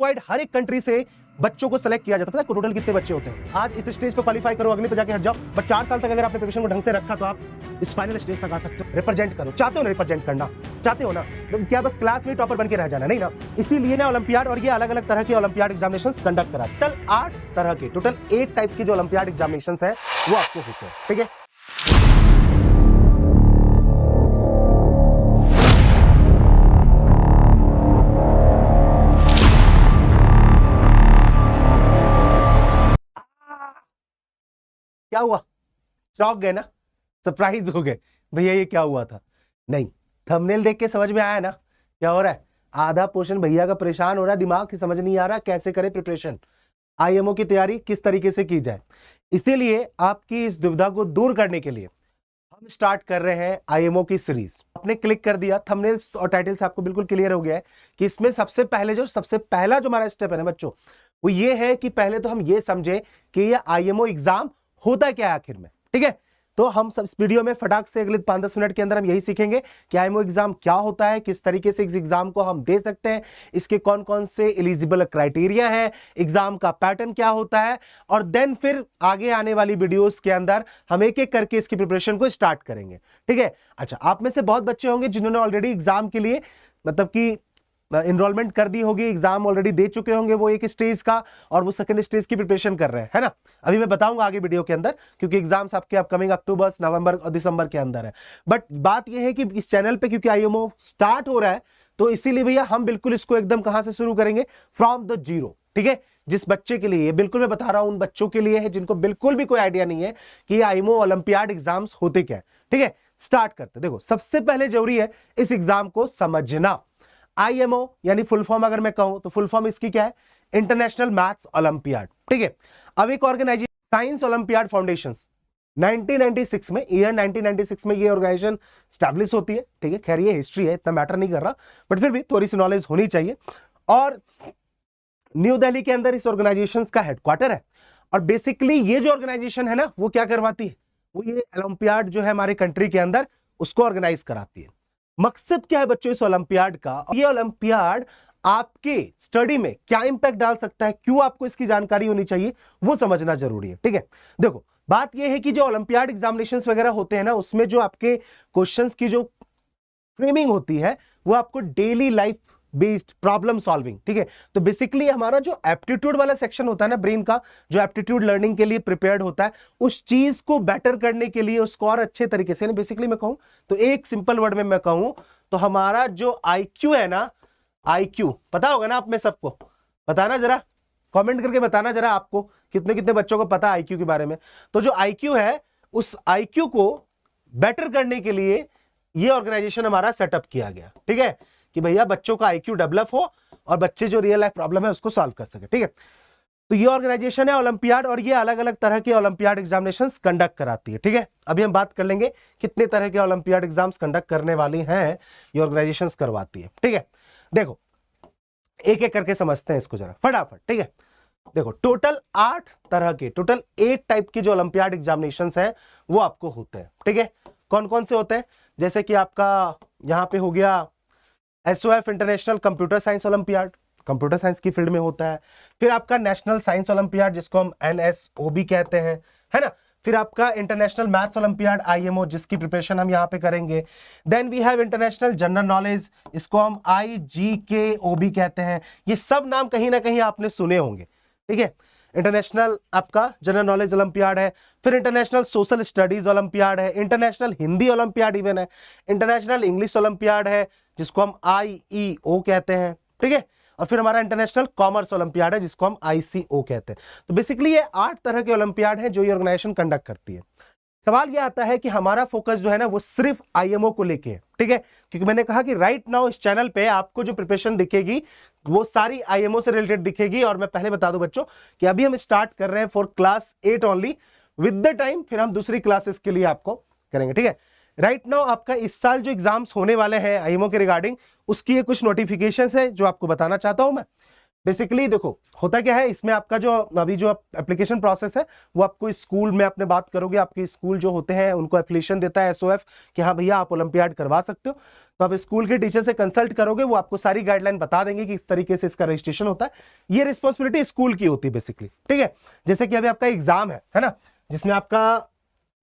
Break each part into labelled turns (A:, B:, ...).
A: World हर एक country से बच्चों को सेलेक्ट किया जाता है। पता है टोटल कितने बच्चे होते हैं? आज इस स्टेज पे क्वालिफाई करो, अगले पे जाके हट जाओ, बट 4 साल तक अगर आपने प्रिपरेशन को ढंग से रखा तो आप इस फाइनल स्टेज तक आ सकते हो। रिप्रेजेंट करो, चाहते हो ना रिप्रेजेंट करना, चाहते हो ना, क्या बस क्लास में टॉपर बन के रह जाना? नहीं ना। इसीलिए ना ओलंपियाड और ये अलग अलग तरह के ओलंपियाड एग्जामिनेशंस कंडक्ट कराते हैं। टोटल 8 तरह के, टोटल 8 टाइप के जो ओलंपियाड एग्जामिनेशंस है वो आपको होते हैं। ठीक है, क्या हुआ? चौंक गए ना, सरप्राइज हो गए भैया ये क्या हुआ था? नहीं, थंबनेल देख के समझ में आया ना क्या हो रहा है? आधा पोर्शन भैया का परेशान हो रहा है, दिमाग की समझ नहीं आ रहा कैसे करे प्रिपरेशन, आईएमओ की तैयारी किस तरीके से की जाए। इसीलिए आपकी इस दुविधा को दूर करने के लिए हम स्टार्ट कर रहे हैं आईएमओ की सीरीज। आपने क्लिक कर दिया, थंबनेल्स और टाइटल से आपको बिल्कुल क्लियर हो गया है कि इसमें सबसे पहला जो हमारा स्टेप है ना बच्चों, वो ये है कि पहले तो हम ये समझे कि ये आईएमओ एग्जाम होता क्या है आखिर में। ठीक है, तो हम सब इस वीडियो में फटाक से अगले 5-10 मिनट के अंदर हम यही सीखेंगे कि आईएमओ एग्जाम क्या होता है, किस तरीके से इस एग्जाम को हम दे सकते हैं, इसके कौन कौन से एलिजिबल क्राइटेरिया है, एग्जाम का पैटर्न क्या होता है, और देन फिर आगे आने वाली वीडियोस के अंदर हम एक एक करके इसकी प्रिपरेशन को स्टार्ट करेंगे। ठीक है, अच्छा, आप में से बहुत बच्चे होंगे जिन्होंने ऑलरेडी एग्जाम के लिए मतलब कि इनरोलमेंट कर दी होगी, एग्जाम ऑलरेडी दे चुके होंगे वो एक स्टेज का, और वो सेकंड स्टेज की प्रिपरेशन कर रहे हैं, है ना। अभी मैं बताऊंगा आगे वीडियो के अंदर, क्योंकि एग्जाम्स आपके अपकमिंग अक्टूबर, नवंबर और दिसंबर के अंदर है। बट बात यह है कि इस चैनल पे क्योंकि आईएमओ स्टार्ट हो रहा है, तो इसीलिए भैया हम बिल्कुल इसको एकदम कहां से शुरू करेंगे, फ्रॉम द जीरो। ठीक है, जिस बच्चे के लिए बिल्कुल मैं बता रहा हूं, उन बच्चों के लिए है जिनको बिल्कुल भी कोई आइडिया नहीं है कि आईएमओ ओलंपियाड एग्जाम्स होते क्या है। ठीक है, स्टार्ट करते। देखो, सबसे पहले जरूरी है इस एग्जाम को समझना। आईएमओ यानी फुल फॉर्म अगर मैं कहूं तो फुल फॉर्म इसकी क्या है? International maths olympiad. ठीक है, अब एक ऑर्गेनाइजेशन साइंस ओलंपियाड फाउंडेशंस 1996 में, ईयर 1996 में ये ऑर्गेनाइजेशन स्टैब्लिश होती है। ठीक है, खैर ये हिस्ट्री है, इतना मैटर नहीं कर रहा, बट फिर भी थोड़ी सी नॉलेज होनी चाहिए। और न्यू दिल्ली के अंदर इस ऑर्गेनाइजेशन का हेडक्वार्टर है। और बेसिकली ये जो ऑर्गेनाइजेशन है ना, वो क्या करवाती है, वो ये ओलंपियाड जो है हमारे कंट्री के अंदर उसको ऑर्गेनाइज कराती है। मकसद क्या है बच्चों इस ओलंपियाड का? ये ओलंपियाड आपके स्टडी में क्या इंपैक्ट डाल सकता है, क्यों आपको इसकी जानकारी होनी चाहिए, वो समझना जरूरी है। ठीक है, देखो बात यह है कि जो ओलंपियाड एग्जामिनेशंस वगैरह होते हैं ना, उसमें जो आपके क्वेश्चंस की जो फ्रेमिंग होती है वो आपको daily life based problem solving. ठीक है, तो बेसिकली हमारा जो एप्टीट्यूड वाला सेक्शन होता है ना ब्रेन का, जो एप्टीट्यूड लर्निंग के लिए प्रिपेयर्ड होता है, उस चीज को बेटर करने के लिए, उसको और अच्छे तरीके से, बेसिकली मैं कहूं तो एक सिंपल वर्ड में मैं कहूं तो हमारा जो आईक्यू है ना, आईक्यू पता होगा ना आप में सबको, बताना जरा, कमेंट करके बताना जरा आपको कितने कितने बच्चों को पता है आईक्यू के बारे में। तो जो आईक्यू है, उस आईक्यू को बेटर करने के लिए ये ऑर्गेनाइजेशन हमारा सेटअप किया गया। ठीक है, कि भैया बच्चों का आईक्यू डेवलप हो और बच्चे जो रियल लाइफ प्रॉब्लम है उसको सॉल्व कर सके। ठीक है, तो ये ऑर्गेनाइजेशन है ओलंपियाड, और ये अलग अलग तरह के ओलंपियाड एग्जामिनेशंस कंडक्ट कराती है। ठीक है, अभी हम बात कर लेंगे कितने तरह के ओलंपियाड एग्जाम्स कंडक्ट करने वाली हैं ये ऑर्गेनाइजेशंस करवाती है। ठीक है, देखो एक एक करके समझते हैं इसको जरा फटाफट। ठीक है, देखो टोटल 8 तरह के, टोटल 8 टाइप के जो ओलंपियाड एग्जामिनेशंस हैं वो आपको होते हैं। ठीक है, कौन कौन से होते हैं? जैसे कि आपका यहां पे हो गया SOF international computer science olympiad, computer science की फील्ड में होता है। फिर आपका नेशनल साइंस ओलंपियाड जिसको हम एनएसओबी कहते हैं, है ना। फिर आपका इंटरनेशनल मैथ्स ओलंपियाड आईएमओ, जिसकी प्रिपरेशन हम यहां पे करेंगे। Then we have international general knowledge, इसको हम आईजीकेओबी कहते हैं। ये सब नाम कहीं ना कहीं आपने सुने होंगे। ठीक है, इंटरनेशनल आपका जनरल नॉलेज ओलंपियाड है। फिर इंटरनेशनल सोशल स्टडीज ओलंपियाड है, इंटरनेशनल हिंदी ओलंपियाड इवन है, इंटरनेशनल इंग्लिश ओलंपियाड है जिसको हम आईईओ कहते हैं। ठीक है, और फिर हमारा इंटरनेशनल कॉमर्स ओलंपियाड है जिसको हम आईसीओ कहते हैं। तो बेसिकली ये 8 तरह के ओलंपियाड हैं जो ये ऑर्गेनाइजेशन कंडक्ट करती है। सवाल ये आता है कि हमारा फोकस जो है ना वो सिर्फ आईएमओ को लेके है। ठीक है, क्योंकि मैंने कहा कि राइट नाउ इस चैनल पे आपको जो प्रिपरेशन दिखेगी वो सारी आईएमओ से रिलेटेड दिखेगी। और मैं पहले बता दूं बच्चों कि अभी हम स्टार्ट कर रहे हैं for class 8 only, with the time फिर हम दूसरी क्लासेस के लिए आपको करेंगे। ठीक है, राइट नाउ आपका इस साल जो एग्जाम्स होने वाले हैं आईएमओ के रिगार्डिंग, उसकी ये कुछ नोटिफिकेशंस है जो आपको बताना चाहता हूं मैं। बेसिकली देखो होता क्या है इसमें, आपका जो अभी जो एप्लीकेशन प्रोसेस है वो आपको स्कूल में अपने बात करोगे, आपके स्कूल जो होते हैं उनको एप्लीकेशन देता है एसओएफ कि हाँ भैया आप ओलंपियाड करवा सकते हो। तो आप स्कूल के टीचर से कंसल्ट करोगे, वो आपको सारी गाइडलाइन बता देंगे कि इस तरीके से इसका रजिस्ट्रेशन होता है। ये रिस्पॉन्सिबिलिटी स्कूल की होती है बेसिकली, ठीक है। जैसे कि अभी आपका एग्जाम है ना, जिसमें आपका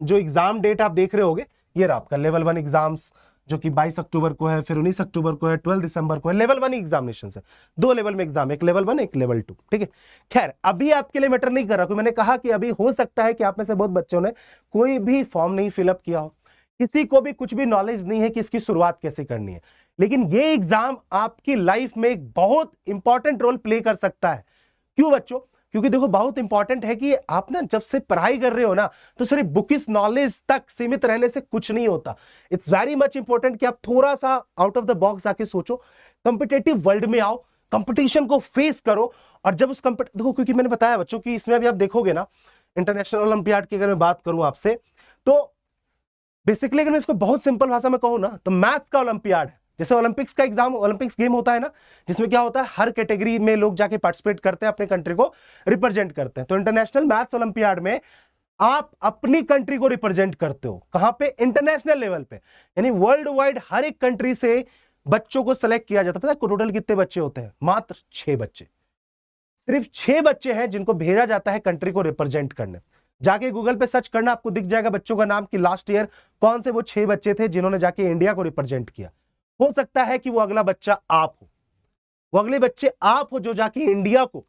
A: जो एग्जाम डेट आप देख रहे होगे ये रहा आपका लेवल 1 एग्जाम्स, जो कि 22 अक्टूबर को है, फिर 19 अक्टूबर को है, 12 दिसंबर को है। लेवल 1 एग्जामिनेशन है, 2 लेवल में एग्जाम, एक लेवल 1 एक लेवल 2, ठीक है। खैर अभी आपके लिए मैटर नहीं कर रहा, मैंने कहा कि अभी हो सकता है कि आप में से बहुत बच्चों ने कोई भी फॉर्म नहीं फिलअप किया हो, किसी को भी कुछ भी नॉलेज नहीं है कि इसकी शुरुआत कैसे करनी है, लेकिन ये एग्जाम आपकी लाइफ में एक बहुत इंपॉर्टेंट रोल प्ले कर सकता है। क्यों बच्चों? क्योंकि देखो बहुत इंपॉर्टेंट है कि आप ना जब से पढ़ाई कर रहे हो ना, तो सिर्फ बुकिस नॉलेज तक सीमित रहने से कुछ नहीं होता। इट्स वेरी मच इंपॉर्टेंट कि आप थोड़ा सा आउट ऑफ द बॉक्स आके सोचो, कॉम्पिटेटिव वर्ल्ड में आओ, कंपटीशन को फेस करो। और जब उस देखो, क्योंकि मैंने बताया बच्चों कि इसमें अभी आप देखोगे ना, इंटरनेशनल ओलंपियाड की अगर मैं बात करूं आपसे, तो बेसिकली अगर मैं इसको बहुत सिंपल भाषा में कहूं ना, तो मैथ्स का ओलंपियाड है। जैसे ओलंपिक्स का एग्जाम, ओलंपिक्स गेम होता है ना, जिसमें क्या होता है हर कैटेगरी में लोग जाके पार्टिसिपेट करते हैं, अपने कंट्री को रिप्रेजेंट करते हैं। तो इंटरनेशनल मैथ्स ओलंपियाड में आप अपनी कंट्री को रिप्रेजेंट करते हो। कहां पे? इंटरनेशनल लेवल पे, यानी वर्ल्ड वाइड हर एक कंट्री से बच्चों को सेलेक्ट किया जाता है। पता है टोटल कितने बच्चे होते हैं? मात्र 6 बच्चे, सिर्फ 6 बच्चे हैं जिनको भेजा जाता है कंट्री को रिप्रेजेंट करने। जाके गूगल पे सर्च करना, आपको दिख जाएगा बच्चों का नाम कि लास्ट ईयर कौन से वो 6 बच्चे थे जिन्होंने जाके इंडिया को रिप्रेजेंट किया। हो सकता है कि वो अगला बच्चा आप हो, वो अगले बच्चे आप हो जो जाके इंडिया को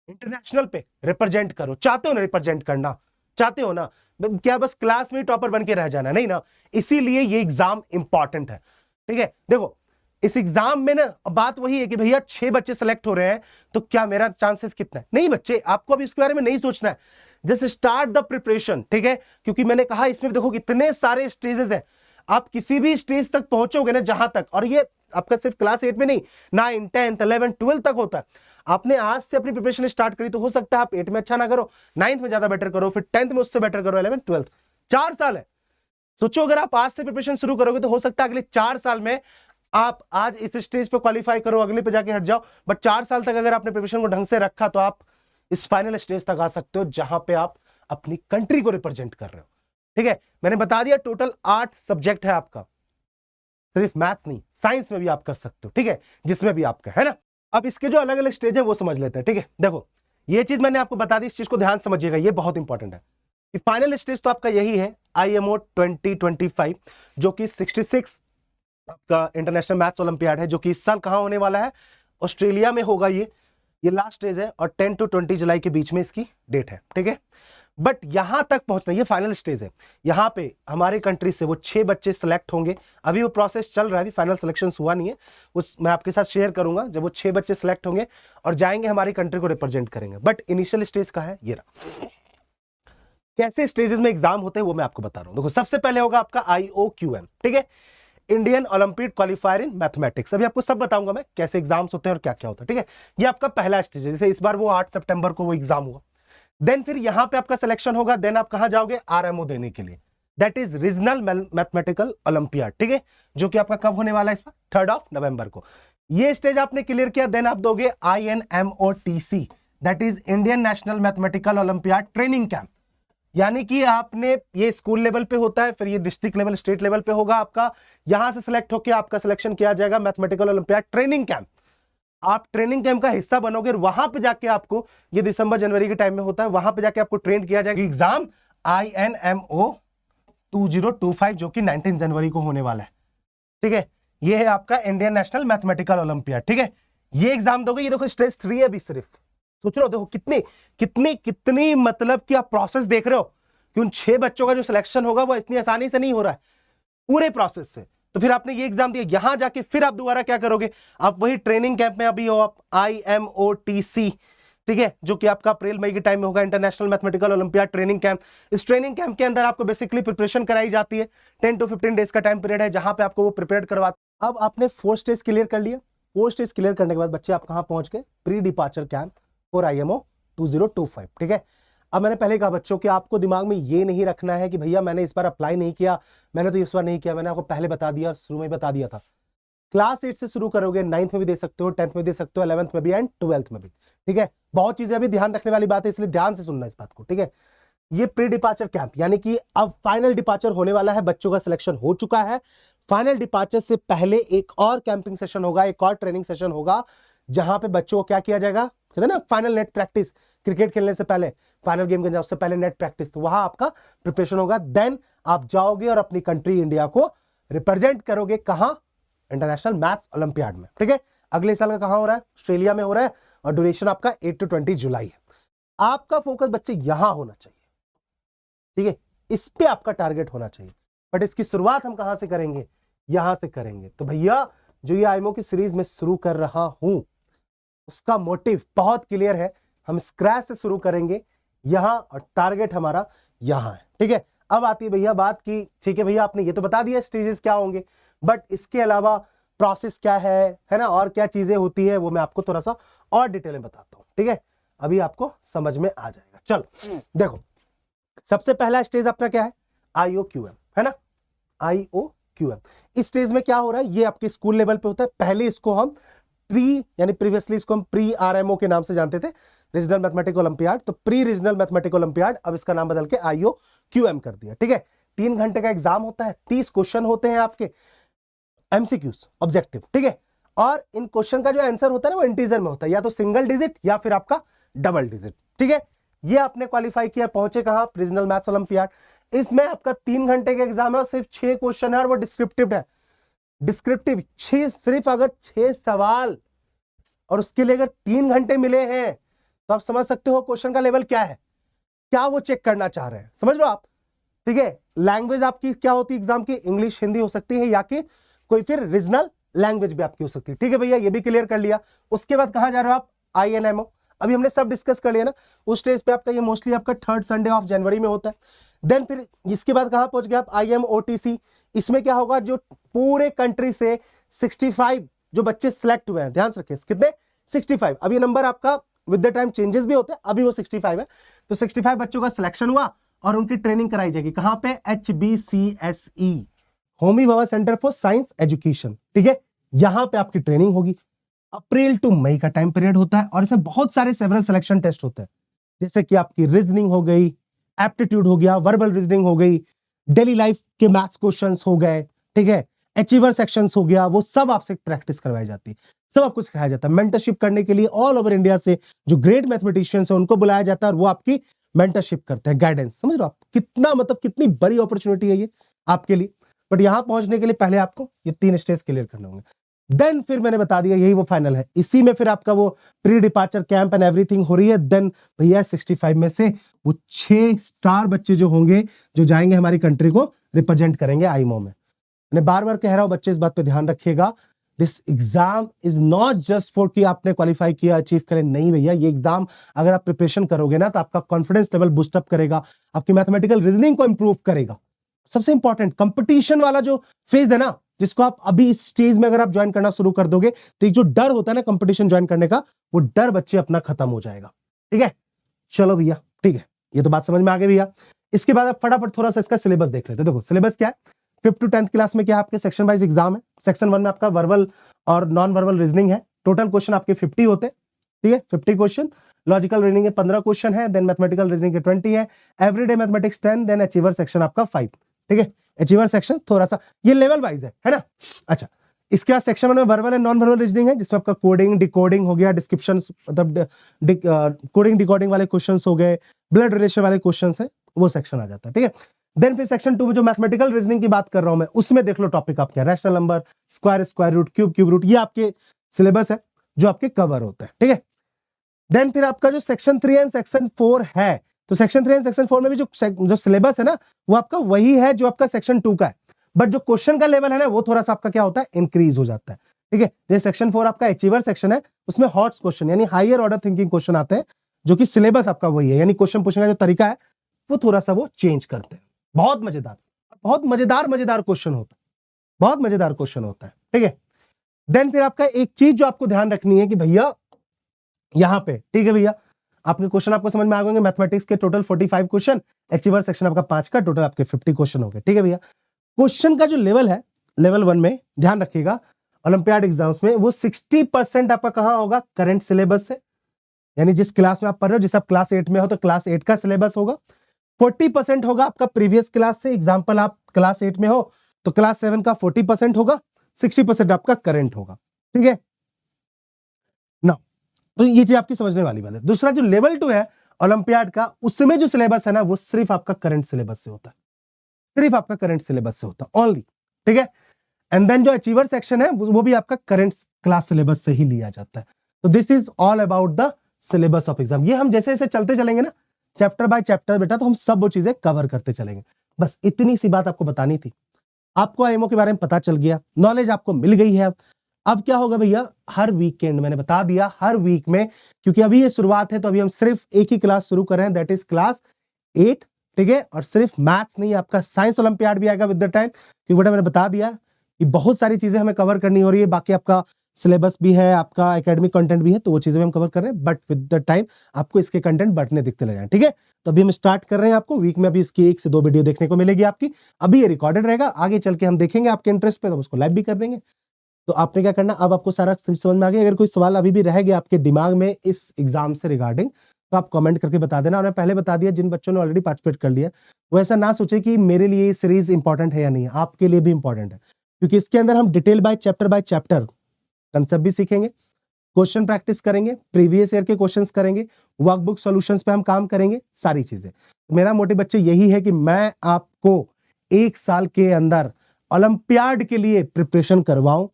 A: इंटरनेशनल पे रिप्रेजेंट करो। चाहते हो ना रिप्रेजेंट करना? चाहते हो ना? क्या बस क्लास में टॉपर बन के रह जाना? नहीं ना, इसीलिए ये एग्जाम इंपॉर्टेंट है, ठीक है। देखो इस एग्जाम में ना बात वही है कि भैया 6 बच्चे सेलेक्ट हो रहे हैं, तो क्या मेरा चांसेस कितना है? नहीं बच्चे, आपको अभी इसके बारे में नहीं सोचना है, जस्ट स्टार्ट द प्रिपरेशन, ठीक है। क्योंकि मैंने कहा इसमें देखो कितने सारे स्टेजेस हैं, आप किसी भी स्टेज तक पहुंचोगे ना जहां तक, और ये आपका सिर्फ क्लास 8 में नहीं, 9, 10, 11, 12 तक होता है। आपने आज से अपनी प्रिपरेशन स्टार्ट करी तो हो सकता है आप 8 में अच्छा ना करो, 9th में ज्यादा बेटर करो, फिर 10th में उससे बेटर करो, 11th 12th, 4 साल है। सोचो अगर आप आज से प्रिपरेशन शुरू करोगे तो हो सकता है अगले 4 साल में आप आज इस स्टेज पे क्वालिफाई करो, अगले पे जाके हट जाओ, बट 4 साल तक अगर आपने प्रिपरेशन को ढंग से रखा तो आप इस फाइनल स्टेज तक आ सकते हो जहां पे आप अपनी कंट्री को रिप्रेजेंट कर रहे हो, ठीक है। मैंने बता दिया टोटल 8 सब्जेक्ट है आपका, सिर्फ मैथ नहीं, साइंस में भी आप कर सकते हो, ठीक है, जिसमें भी आपका है ना। अब इसके जो अलग अलग स्टेज है वो समझ लेते हैं, ठीक है। देखो ये चीज मैंने आपको बता दी, इस चीज को ध्यान समझिएगा, ये बहुत इंपॉर्टेंट है। फाइनल स्टेज तो आपका यही है IMO 2025, जो कि 66 आपका इंटरनेशनल मैथ्स ओलंपियाड है, जो कि इस साल कहां होने वाला है? ऑस्ट्रेलिया में होगा। ये लास्ट स्टेज है और 10 to 20 जुलाई के बीच में इसकी डेट है, ठीक है। बट यहां तक पहुंचना, ये फाइनल स्टेज है, यहां पे हमारे कंट्री से वो 6 बच्चे सिलेक्ट होंगे। अभी वो प्रोसेस चल रहा है, अभी फाइनल सिलेक्शन हुआ नहीं है, उस मैं आपके साथ शेयर करूंगा जब वो 6 बच्चे सिलेक्ट होंगे और जाएंगे हमारी कंट्री को रिप्रेजेंट करेंगे। बट इनिशियल स्टेज का है ये रहा। कैसे स्टेजेस में एग्जाम होते हैं वो मैं आपको बता रहा हूं। देखो सबसे पहले होगा आपका IOQM, ठीक है, Indian Olympic qualifier in mathematics. अभी आपको सब बताऊंगा मैं कैसे एग्जाम्स होते हैं और क्या क्या होता है, ठीक है। ये आपका पहला स्टेज है, जैसे इस बार वो 8 सितंबर को वो एग्जाम हुआ। देन फिर यहां पे आपका सिलेक्शन होगा, देन आप कहां जाओगे? RMO देने के लिए, that is regional mathematical olympiad, ठीक है, जो कि आपका कब होने वाला है? इस बार 3 नवंबर को। ये स्टेज आपने क्लियर किया, देन आप दोगे INMOTC, that is Indian national mathematical olympiad training camp. यानी कि आपने, ये स्कूल लेवल पे होता है, फिर ये डिस्ट्रिक्ट लेवल, स्टेट लेवल पे होगा आपका। यहां से सिलेक्ट होकर आपका सिलेक्शन किया जाएगा मैथमेटिकल ओलंपियाड ट्रेनिंग कैंप। आप ट्रेनिंग कैंप का हिस्सा बनोगे, वहां पे जाके आपको, ये दिसंबर जनवरी के टाइम में होता है, वहां पे जाके आपको ट्रेन किया जाएगा। एग्जाम INMO 2025 जो कि 19 जनवरी को होने वाला है, ठीक है। ये है आपका इंडियन नेशनल मैथमेटिकल ओलंपियाड, ठीक है। ये एग्जाम दोगे। ये देखो स्टेज 3 है अभी सिर्फ, सोच रहे हो देखो कितनी कितनी कितनी मतलब कि आप प्रोसेस देख रहे हो कि उन 6 बच्चों का जो सिलेक्शन होगा वो इतनी आसानी से नहीं हो रहा है, पूरे प्रोसेस से। तो फिर आपने ये एग्जाम दिया, यहां जाके फिर आप दोबारा क्या करोगे? आप वही ट्रेनिंग कैंप में अभी हो, आप IMOTC, ठीक है, जो कि आपका अप्रैल मई के टाइम में होगा, international mathematical olympiad training camp. इस ट्रेनिंग कैंप के अंदर आपको बेसिकली प्रिपरेशन कराई जाती है, 10 to 15 डेज का टाइम पीरियड है जहां पे आपको वो प्रिपेयर करवाते। अब आपने 4 स्टेज क्लियर कर लिया। 4 स्टेज क्लियर करने के बाद बच्चे आप कहां पहुंच गए? Pre departure camp for IMO 2025, ठीक है। अब मैंने पहले कहा बच्चों कि आपको दिमाग में ये नहीं रखना है कि भैया मैंने इस बार अप्लाई नहीं किया, मैंने तो इस बार नहीं किया। मैंने आपको पहले बता दिया, शुरू में बता दिया था क्लास 8 से शुरू करोगे, 9th में भी दे सकते हो, 10th में दे सकते हो, 11th में भी एंड 12th में भी, ठीक है। बहुत चीजें अभी ध्यान रखने वाली बात है, इसलिए ध्यान से सुनना इस बात को, ठीक है। ये प्री डिपार्चर कैंप, यानी कि अब फाइनल डिपार्चर होने वाला है, बच्चों का सिलेक्शन हो चुका है। फाइनल डिपार्चर से पहले एक और कैंपिंग सेशन होगा, एक और ट्रेनिंग सेशन होगा, जहां पे बच्चों को क्या किया जाएगा, कहते हैं ना फाइनल नेट प्रैक्टिस, क्रिकेट खेलने से पहले, फाइनल गेम खेलने से पहले नेट प्रैक्टिस, तो वहां आपका प्रिपरेशन होगा। देन आप जाओगे और अपनी कंट्री इंडिया को रिप्रेजेंट करोगे, कहां, इंटरनेशनल मैथ्स ओलंपियाड में, ठीक है। अगले साल का कहां हो रहा है, ऑस्ट्रेलिया में हो रहा है, और ड्यूरेशन आपका 8 to 20 जुलाई है। आपका फोकस बच्चे यहां होना चाहिए, ठीक है, इस पे आपका टारगेट होना चाहिए। बट इसकी शुरुआत हम कहां से करेंगे, यहां से करेंगे। तो भैया जो ये आईएमओ की सीरीज में शुरू कर रहा हूं, उसका मोटिव बहुत क्लियर है, हम स्क्रैच से शुरू करेंगे यहां, और टारगेट हमारा यहां है, ठीक है। अब आती है भैया बात की, ठीक है भैया आपने ये तो बता दिया स्टेजेस क्या होंगे, बट इसके अलावा प्रोसेस क्या है ना, और क्या चीजें होती है, वो मैं आपको थोड़ा सा और डिटेल में बताता हूं, ठीक है। अभी आपको समझ में आ जाएगा। चलो देखो, सबसे पहला स्टेज अपना क्या है, IOQM, है ना, IOQM। इस स्टेज में क्या हो रहा है, ये आपके स्कूल लेवल पे होता है। पहले इसको हम यानी प्रीवियसली इसको हम प्री RMO के नाम से जानते थे, रीजनल मैथमेटिक्स ओलंपियाड, तो प्री रीजनल मैथमेटिक्स ओलंपियाड अब इसका नाम बदल के IOQM कर दिया, ठीक है। 3 घंटे का एग्जाम होता है, 30 क्वेश्चन होते हैं आपके, MCQs ऑब्जेक्टिव, ठीक है। और इन क्वेश्चन का जो आंसर होता है ना, वो इंटीजर में होता है, या तो सिंगल डिजिट या फिर आपका डबल डिजिट, ठीक है। ये आपने क्वालिफाई किया, पहुंचे कहां, रीजनल मैथ्स ओलंपियाड। इसमें आपका 3 घंटे का एग्जाम है और सिर्फ 6 क्वेश्चन है, और वो डिस्क्रिप्टिव है। डिस्क्रिप्टिव 6, सिर्फ अगर 6 सवाल, और उसके लिए अगर 3 घंटे मिले हैं, तो आप समझ सकते हो क्वेश्चन का लेवल क्या है, क्या वो चेक करना चाह रहे हैं, समझ लो आप, ठीक है। लैंग्वेज आपकी क्या होती है एग्जाम की, इंग्लिश हिंदी हो सकती है, या कि कोई फिर रीजनल लैंग्वेज भी आपकी हो सकती है, ठीक है भैया, ये भी क्लियर कर लिया। उसके बाद कहां जा रहे हो आप, INMO, अभी हमने सब डिस्कस कर लिया ना। उस स्टेज पे आपका ये मोस्टली आपका 3rd संडे ऑफ जनवरी में होता है। देन फिर इसके बाद कहां पहुंच गया आप, IMOTC। इसमें क्या होगा, जो पूरे कंट्री से 65 जो बच्चे सिलेक्ट हुए हैं, ध्यान से रखिए कितने, 65। अब ये नंबर आपका विद द टाइम चेंजेस भी होते हैं, अभी वो 65 है। तो 65 बच्चों का सिलेक्शन हुआ और उनकी ट्रेनिंग कराई जाएगी, कहां पे, HBCSE, Homi Bhabha centre for science education, ठीक है। यहां पे आपकी ट्रेनिंग होगी। अप्रैल टू मई का टाइम पीरियड होता है, और इसमें बहुत सारे सेवरल सिलेक्शन टेस्ट होते हैं, जैसे कि आपकी रीजनिंग हो गई, एप्टीट्यूड हो गया, वर्बल रीजनिंग हो गई, डेली लाइफ के मैथ्स क्वेश्चंस हो गए, ठीक है, अचीवर सेक्शंस हो गया, वो सब आपसे प्रैक्टिस करवाई जाती है, सब आपको सिखाया जाता है। मेंटरशिप करने के लिए ऑल ओवर इंडिया से जो ग्रेट मैथमेटिशियंस हैं उनको बुलाया जाता है, और वो आपकी मेंटरशिप करते हैं, गाइडेंस, समझ लो आप कितना, मतलब कितनी बड़ी अपॉर्चुनिटी है ये आपके लिए। बट यहां पहुंचने के लिए पहले आपको ये 3 स्टेज क्लियर करने होंगे। देन फिर मैंने बता दिया यही वो फाइनल है, इसी में फिर आपका वो pre departure camp and everything हो रही है। देन भैया 65 में से वो 6 स्टार बच्चे जो होंगे, जो जाएंगे हमारी कंट्री को रिप्रेजेंट करेंगे IMO में। मैं बार बार कह रहा हूं बच्चे, इस बात पे ध्यान रखिएगा, this exam is not just for कि आपने क्वालिफाई किया, अचीव करें, नहीं भैया, ये एग्जाम अगर आप प्रिपरेशन करोगे ना, तो आपका कॉन्फिडेंस लेवल बूस्ट अप करेगा, आपकी मैथमेटिकल रीजनिंग को इंप्रूव करेगा। सबसे इंपॉर्टेंट कंपटीशन वाला जो फेज है ना, जिसको आप अभी इस स्टेज में अगर आप ज्वाइन करना शुरू कर दोगे, तो एक जो डर होता है ना कंपटीशन ज्वाइन करने का, वो डर बच्चे अपना खत्म हो जाएगा, ठीक है। चलो भैया, ठीक है, ये तो बात समझ में आ गई भैया। इसके बाद आप फटाफट थोड़ा सा इसका सिलेबस देख लेते हैं। देखो सिलेबस क्या है, 5th to 10th क्लास में क्या है, आपके सेक्शन वाइज एग्जाम है। सेक्शन 1 में आपका वर्बल और नॉन वर्बल रीजनिंग है। टोटल क्वेश्चन आपके 50 होते हैं, ठीक है, 50 क्वेश्चन। लॉजिकल रीजनिंग के 15 क्वेश्चन है, देन मैथमेटिकल रीजनिंग के 20 है, everyday mathematics 10, then achiever section आपका 5, ठीक है। अचीवर सेक्शन थोड़ा सा ये लेवल वाइज है ना। अच्छा, इसके बाद सेक्शन 1 में verbal and non verbal reasoning है, जिसमें आपका कोडिंग, डिकोडिंग हो गया, डिस्क्रिप्शन, मतलब कोडिंग डिकोडिंग वाले क्वेश्चंस हो गए, ब्लड रिलेशन वाले क्वेश्चंस है, वो सेक्शन आ जाता है, ठीक है। देन फिर सेक्शन 2 में जो मैथमेटिकल रीजनिंग की बात कर रहा हूं मैं, उसमें देख लो टॉपिक आपके rational number, square root, cube root, ये आपके सिलेबस है जो आपके कवर होते हैं, ठीक है। देन फिर आपका जो सेक्शन 3 एंड सेक्शन 4 है, तो सेक्शन 3 एंड सेक्शन 4 में भी जो सिलेबस है ना, वो आपका वही है जो आपका सेक्शन 2 का है, बट जो क्वेश्चन का लेवल है ना, वो थोड़ा सा आपका क्या होता है, इंक्रीज हो जाता है, ठीक है। जैसे सेक्शन 4 आपका अचीवर सेक्शन है, उसमें हॉट क्वेश्चन यानी हायर ऑर्डर थिंकिंग क्वेश्चन आते हैं, जो कि सिलेबस आपका वही है, यानी क्वेश्चन पूछने का जो तरीका है वो थोड़ा सा वो चेंज करते हैं। बहुत मजेदार क्वेश्चन होता है, बहुत मजेदार क्वेश्चन होता है, ठीक है। देन फिर आपका एक चीज जो आपको ध्यान रखनी है कि भैया यहां पे, ठीक है भैया, आपके क्वेश्चन आपको समझ में आ गए, मैथमेटिक्स के टोटल 45 क्वेश्चन, अचीवर सेक्शन आपका 5 का, टोटल आपके 50 क्वेश्चन हो गए, ठीक है भैया। क्वेश्चन का जो लेवल है, लेवल 1 में ध्यान रखिएगा, ओलंपियाड एग्जाम्स में, वो 60% आपका कहां होगा, करंट सिलेबस से, यानी जिस क्लास में आप पढ़ रहे हो, जिस आप क्लास 8 में हो तो क्लास 8 का सिलेबस होगा। 40% होगा आपका प्रीवियस क्लास से, एग्जाम्पल आप क्लास 8 में हो तो क्लास 7 का 40% होगा, 60% आपका करंट होगा, ठीक है ना। तो ये चीज आपकी समझने वाली बात है। दूसरा जो लेवल 2 है ओलंपियाड का, उसमें जो सिलेबस है ना, वो सिर्फ आपका करंट सिलेबस से होता है, सिर्फ आपका करंट सिलेबस से होता है ओनली, ठीक है। एंड देन जो अचीवर सेक्शन है वो भी आपका करंट क्लास सिलेबस से ही लिया जाता है। तो this is all about the syllabus of exam. ये हम जैसे जैसे चलते चलेंगे ना, चैप्टर बाय चैप्टर बेटा, तो हम सब वो चीजें कवर करते चलेंगे। बस इतनी सी बात आपको बतानी थी। आपको आईएमओ के बारे में पता चल गया, नॉलेज आपको मिल गई है। अब क्या होगा भैया, हर वीकेंड, मैंने बता दिया हर वीक में, क्योंकि अभी ये शुरुआत है तो अभी हम सिर्फ एक ही क्लास शुरू कर रहे हैं, दैट इज क्लास 8, ठीक है। और सिर्फ मैथ्स नहीं, आपका साइंस ओलंपियाड भी आएगा विद द टाइम, क्योंकि बेटा मैंने बता दिया कि बहुत सारी चीजें हमें कवर करनी हो रही है। बाकी आपका सिलेबस भी है, आपका एकेडमिक कंटेंट भी है, तो वो चीजें हम कवर कर रहे हैं, बट विद द टाइम आपको इसके कंटेंट बढ़ने दिखते लगे, ठीक है। तो अभी हम स्टार्ट कर रहे हैं, आपको वीक में अभी इसकी 1 से 2 वीडियो देखने को मिलेगी आपकी। अभी ये रिकॉर्डेड रहेगा, आगे चल के हम देखेंगे आपके इंटरेस्ट पे तो उसको लाइव भी कर देंगे। तो आपने क्या करना, अब आपको सारा समझ में आ गया। अगर कोई सवाल अभी भी रह गया आपके दिमाग में इस एग्जाम से रिगार्डिंग, तो आप कमेंट करके बता देना। और मैं पहले बता दिया, जिन बच्चों ने ऑलरेडी पार्टिसिपेट कर लिया वो ऐसा ना सोचे कि मेरे लिए ये सीरीज इंपॉर्टेंट है या नहीं, आपके लिए भी इंपॉर्टेंट है, क्योंकि इसके अंदर हम डिटेल बाय चैप्टर कंसेप्ट भी सीखेंगे, क्वेश्चन प्रैक्टिस करेंगे, प्रीवियस ईयर के क्वेश्चंस करेंगे, वर्कबुक सॉल्यूशंस पे हम काम करेंगे, सारी चीजें। मेरा मोटिव बच्चे यही है कि मैं आपको 1 साल के अंदर ओलंपियाड के लिए प्रिपरेशन करवाऊं।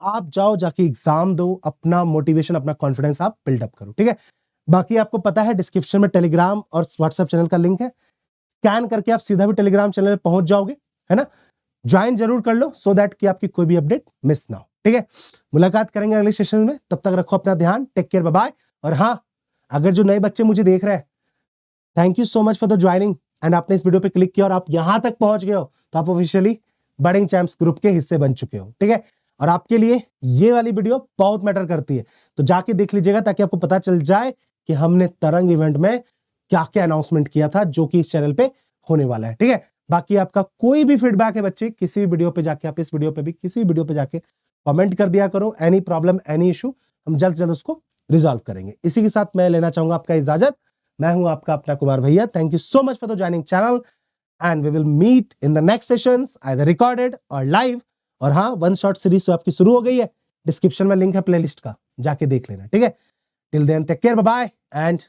A: आप जाओ, जाके एग्जाम दो, अपना मोटिवेशन, अपना कॉन्फिडेंस आप बिल्डअप करो, ठीक है। बाकी आपको पता है डिस्क्रिप्शन में टेलीग्राम और व्हाट्सएप चैनल का लिंक है, स्कैन करके आप सीधा भी टेलीग्राम चैनल पे पहुंच जाओगे, है ना। ज्वाइन जरूर कर लो सो दैट कि आपकी कोई भी अपडेट मिस ना हो, ठीक है। मुलाकात करेंगे अगले सेशन में, तब तक रखो अपना ध्यान, टेक केयर, बाय बाय। और हाँ, अगर जो नए बच्चे मुझे देख रहे हैं, thank you so much for the joining, and आपने इस वीडियो पे क्लिक किया और आप यहां तक पहुंच गए हो, तो आप ऑफिशियली बडिंग चैंप्स ग्रुप के हिस्से बन चुके हो, ठीक है। और आपके लिए ये वाली वीडियो बहुत मैटर करती है, तो जाके देख लीजिएगा ताकि आपको पता चल जाए कि हमने तरंग इवेंट में क्या क्या अनाउंसमेंट किया था, जो कि इस चैनल पे होने वाला है, ठीक है। बाकी आपका कोई भी फीडबैक है बच्चे, किसी भी वीडियो पे जाके, आप इस वीडियो पे भी किसी भी वीडियो पे जाके कमेंट कर दिया करो। एनी प्रॉब्लम, एनी इशू, हम जल्द से जल्द उसको रिजॉल्व करेंगे। इसी के साथ मैं लेना चाहूंगा आपका इजाजत। मैं हूं आपका अपना कुमार भैया। Thank you so much for the joining channel, and we will meet in the next sessions, either recorded और लाइव। और हाँ, वन शॉट सीरीज तो आपकी शुरू हो गई है, डिस्क्रिप्शन में लिंक है प्लेलिस्ट का, जाके देख लेना, ठीक है। Till then take care, bye bye and